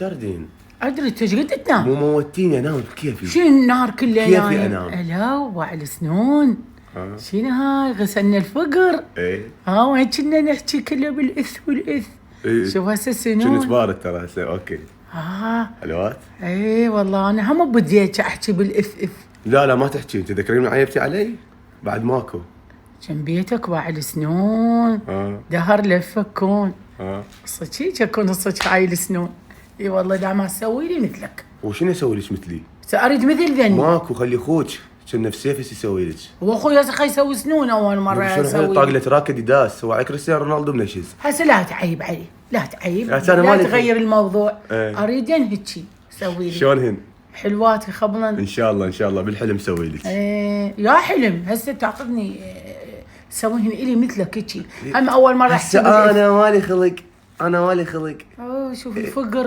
تردين؟ ادري انت ايش قد تنام؟ مو موتيني انام بكيفي. شنو النهار كله كيفي انام؟ لا وعلى السنون. شنو هاي غسلنا الفقر. ايه وين كنا نحكي كله بالاث والاث. إيه. شوف هسه السنون. كنت بارد ترى هسه اوكي. حلوات؟ اي والله انا هم بديت احكي بالاث اث. لا ما تحكي، تذكرين عيبتي علي؟ بعد ماكو. كم بيتك باع السنون. دهر لفك كون. صدق اكون صدق هاي السنون. اي والله دا ما تسوي لي مثلك. وشنو اسوي لك مثلي؟ اريد مثل ذني. ماكو، خلي اخوك كنا في سيفس يسوي لك. واخوي هسه يسوي سنون اول مره يسوي. طاق له تراك اديداس، هو على كريستيانو رونالدو منشز. هسه لا تعيب علي، لا تعيب، لا تغير الموضوع. اريدن هيجي سوي لي. شلون هن؟ حلوات يخبلن. ان شاء الله بالحلم سوي لك. يا حلم هسه تعطيني سويهن الي مثلك هيجي. هم اول مره هسه انا مالي خلق. شوف الفقر.